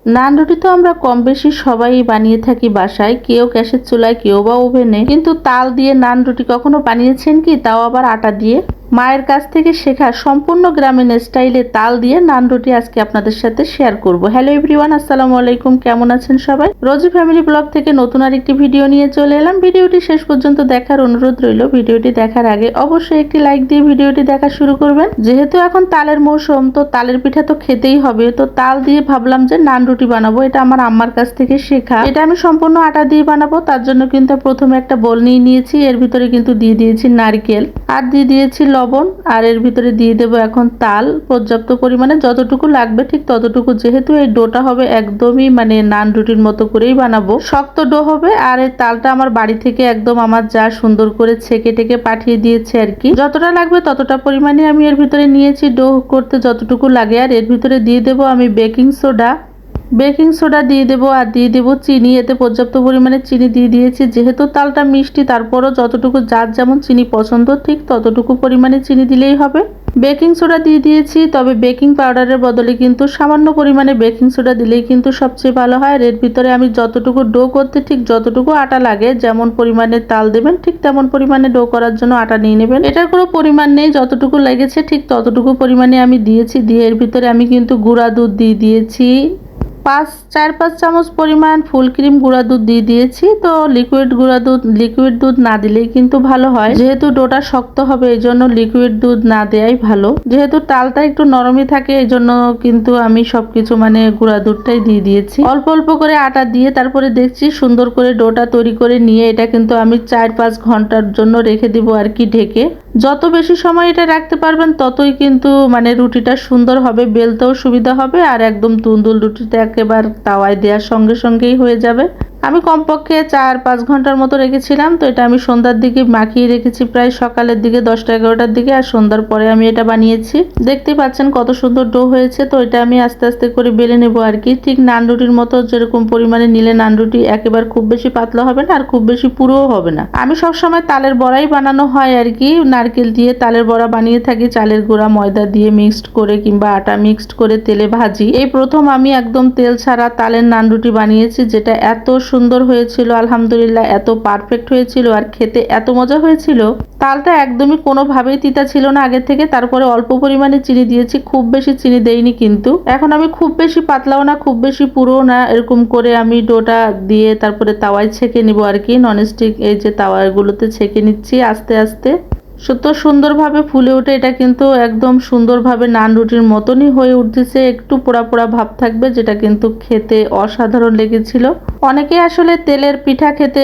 নান রুটি তো আমরা কম বেশি সবাই বানিয়ে থাকি বাসায়, কেউ গ্যাসের চুলায়, কেউ বা ওভেনে। কিন্তু তাল দিয়ে নান রুটি কখনো বানিয়েছেন কি, তাও আবার আটা দিয়ে? মায়ের কাছ থেকে শেখা সম্পূর্ণ গ্রামীণ স্টাইলে তাল দিয়ে নান রুটি আজকে আপনাদের সাথে শেয়ার করব। হ্যালো এভরিওয়ান, আসসালামু আলাইকুম। কেমন আছেন সবাই? রোজি ফ্যামিলি ব্লগ থেকে নতুন আরেকটি ভিডিও নিয়ে চলে এলাম। ভিডিওটি শেষ পর্যন্ত দেখার অনুরোধ রইল। ভিডিওটি দেখার আগে অবশ্যই একটি লাইক দিয়ে ভিডিওটি দেখা শুরু করবেন। যেহেতু এখন তালের মৌসুম, তো তালের পিঠা তো খেতেই হবে। তো তাল দিয়ে ভাবলাম যে নান রুটি বানাবো। এটা আমার আম্মার কাছ থেকে শেখা। এটা আমি সম্পূর্ণ আটা দিয়ে বানাবো। তার জন্য কিন্তু প্রথমে একটা বোল নিয়ে নিয়েছি। এর ভিতরে কিন্তু দিয়ে দিয়েছি নারকেল, আর দিয়ে দিয়েছি লবণ, আর এর ভিতরে দিয়ে দেবো এখন তাল পর্যাপ্ত পরিমাণে, যতটুকু লাগবে ঠিক ততটুকু। যেহেতু এই ডোটা হবে একদমই নান রুটির মতো করেই বানাবো, শক্ত ডো হবে। আর এই তালটা আমার বাড়ি থেকে একদম আমার যা সুন্দর করে ছেঁকে টেকে পাঠিয়ে দিয়েছে আর কি। যতটা লাগবে ততটা পরিমাণে আমি এর ভিতরে নিয়েছি ডো করতে যতটুকু লাগে। আর এর ভিতরে দিয়ে দেবো আমি বেকিং সোডা দিয়ে দেবো, আর দিয়ে দেবো চিনি। এতে পর্যাপ্ত পরিমাণে চিনি দিয়ে দিয়েছি। যেহেতু তালটা মিষ্টি, তারপরও যতটুকু যার যেমন চিনি পছন্দ ঠিক ততটুকু পরিমাণে চিনি দিলেই হবে। বেকিং সোডা দিয়ে দিয়েছি, তবে বেকিং পাউডারের বদলে কিন্তু সামান্য পরিমাণে বেকিং সোডা দিলেই কিন্তু সবচেয়ে ভালো হয়। আর এর ভিতরে আমি যতটুকু ডো করতে ঠিক যতটুকু আটা লাগে, যেমন পরিমাণে তাল দেবেন ঠিক তেমন পরিমাণে ডো করার জন্য আটা নিয়ে নেবেন। এটার কোনো পরিমাণ নেই, যতটুকু লেগেছে ঠিক ততটুকু পরিমাণে আমি দিয়েছি। দিয়ে এর ভিতরে আমি কিন্তু গুঁড়া দুধ দিয়ে দিয়েছি। 4-5 চামচ পরিমাণ ফুল ক্রিম গুঁড়া দুধ দিয়ে দিয়েছি। তো লিকুইড দুধ না দিলেই কিন্তু ভালো হয়, যেহেতু ডোটা শক্ত হবে এই জন্য লিকুইড দুধ না দেয়াই ভালো। যেহেতু তালটা একটু নরমই থাকে এই জন্য কিন্তু আমি সবকিছু গুঁড়া দুধটাই দিয়ে দিয়েছি। অল্প অল্প করে আটা দিয়ে তারপরে দেখছি সুন্দর করে ডোটা তৈরি করে নিয়ে এটা কিন্তু আমি 4-5 ঘন্টার জন্য রেখে দিব আর কি ঢেকে। যত বেশি সময় এটা রাখতে পারবেন ততই কিন্তু রুটিটা সুন্দর হবে, বেলতেও সুবিধা হবে, আর একদম তুলতুল রুটিটা একেবারে তাওয়ায় দেওয়ার সঙ্গে সঙ্গেই হয়ে যাবে। আমি কমপক্ষে 4-5 ঘন্টার মতো রেখেছিলাম। তো এটা আমি সন্ধ্যার দিকে মাখিয়ে রেখেছি, প্রায় সকালের দিকে 10টা-11টার দিকে, আর সন্ধ্যার পরে আমি এটা বানিয়েছি। দেখতেই পাচ্ছেন কত সুন্দর ডো হয়েছে। তো এটা আমি আস্তে আস্তে করে বেলে নেবো আর কি। ঠিক নান রুটির মতো যেরকম পরিমাণে নিলে নান রুটি একেবারে খুব বেশি পাতলা হবে না, আর খুব বেশি পুরোও হবে না। আমি সবসময় তালের বড়াই বানানো হয় আর কি, নারকেল দিয়ে তালের বড়া বানিয়ে থাকি। চালের গুঁড়া ময়দা দিয়ে মিক্সড করে কিংবা আটা মিক্সড করে তেলে ভাজি। এই প্রথম আমি একদম তেল ছাড়া তালের নান রুটি বানিয়েছি, যেটা এত সুন্দর হয়েছিল, আলহামদুলিল্লাহ এত পারফেক্ট হয়েছিল, আর খেতে এত মজা হয়েছিল। তালটা একদমই কোনোভাবেই তিতা ছিল না আগে থেকে। তারপরে অল্প পরিমাণে চিনি দিয়েছি, খুব বেশি চিনি দেইনি কিন্তু। এখন আমি খুব বেশি পাতলাও না খুব বেশি পুরো না, এরকম করে আমি ডোটা দিয়ে তারপরে তাওয়ায় ছেঁকে নিব আর কি। ননস্টিক এই যে তাওয়াগুলোতে ছেঁকে নিচ্ছি আস্তে আস্তে। তো সুন্দরভাবে ফুলে ওঠে এটা, কিন্তু একদম সুন্দরভাবে নান রুটির মতনই হয়ে উঠতেছে। একটু পোড়া পোড়া ভাব থাকবে, যেটা কিন্তু খেতে অসাধারণ লেগেছিল। অনেকে আসলে তেলের পিঠা খেতে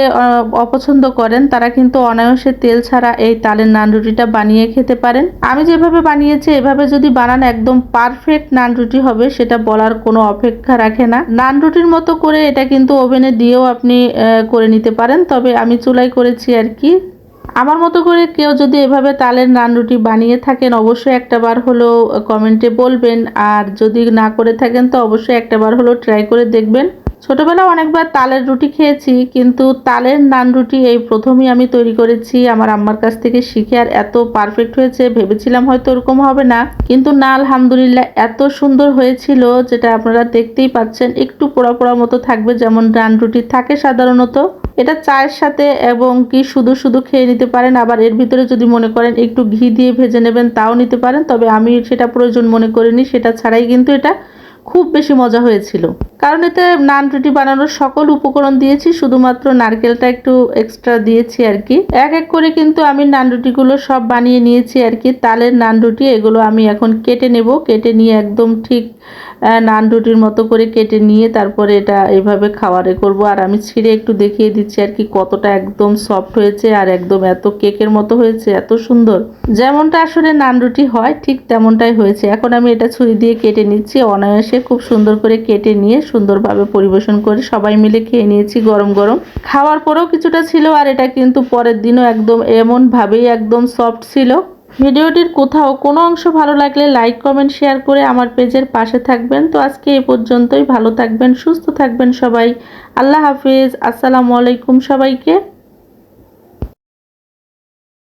অপছন্দ করেন, তারা কিন্তু অনায়াসে তেল ছাড়া এই তালের নান রুটিটা বানিয়ে খেতে পারেন। আমি যেভাবে বানিয়েছি এভাবে যদি বানান একদম পারফেক্ট নান রুটি হবে, সেটা বলার কোনো অপেক্ষা রাখে না। নান রুটির মতো করে এটা কিন্তু ওভেনে দিয়েও আপনি করে নিতে পারেন, তবে আমি চুলায় করেছি আর কি। আমার মতো করে কেউ যদি এভাবে তালের নান রুটি বানিয়ে থাকেন অবশ্যই একটাবার হলেও কমেন্টে বলবেন, আর যদি না করে থাকেন তো অবশ্যই একটাবার হলেও ট্রাই করে দেখবেন। ছোটবেলায় অনেকবার তালের রুটি খেয়েছি, কিন্তু তালের নান রুটি এই প্রথমই আমি তৈরি করেছি আমার আম্মার কাছ থেকে শিখে। আর এত পারফেক্ট হয়েছে, ভেবেছিলাম হয়তো ওরকম হবে না, কিন্তু না, আলহামদুলিল্লাহ এত সুন্দর হয়েছিল, যেটা আপনারা দেখতেই পাচ্ছেন। একটু পোড়া পোড়া মতো থাকবে, যেমন নান রুটি থাকে সাধারণত। এটা চায়ের সাথে এবং কি শুধু শুধু খেয়ে নিতে পারেন, আবার এর ভিতরে যদি মনে করেন একটু ঘি দিয়ে ভেজে নেবেন তাও নিতে পারেন, তবে আমি সেটা প্রয়োজন মনে করিনি। সেটা ছাড়াই কিন্তু এটা খুব বেশি মজা হয়েছিল, কারণ এতে নান রুটি বানানোর সকল উপকরণ দিয়েছি, শুধুমাত্র নারকেলটা একটু এক্সট্রা দিয়েছি আর কি। এক এক করে কিন্তু আমি নান রুটিগুলো সব বানিয়ে নিয়েছি আর কি। তালের নান রুটি এগুলো আমি এখন কেটে নেব, কেটে নিয়ে একদম ঠিক নান রুটির মতো করে কেটে নিয়ে তারপরে এটা এইভাবে খাওয়ারে করব। আর আমি ছিঁড়ে একটু দেখিয়ে দিচ্ছি আর কি কতটা একদম সফট হয়েছে, আর একদম এত কেকের মতো হয়েছে, এত সুন্দর। যেমনটা আসলে নান রুটি হয় ঠিক তেমনটাই হয়েছে। এখন আমি এটা ছুরি দিয়ে কেটে নিচ্ছি, অনায়াসে খুব সুন্দর করে কেটে নিয়ে সুন্দরভাবে পরিবেশন করে সবাই মিলে খেয়ে নিয়েছি গরম গরম। খাওয়ার পরেও কিছুটা ছিল, আর এটা কিন্তু পরের দিনও একদম এমন ভাবেই একদম সফট ছিল। ভিডিওটির কোথাও কোনো অংশ ভালো লাগলে লাইক কমেন্ট শেয়ার করে আমার পেজের পাশে থাকবেন। তো আজকে এই পর্যন্তই, ভালো থাকবেন সুস্থ থাকবেন সবাই। আল্লাহ হাফিজ, আসসালামু আলাইকুম সবাইকে।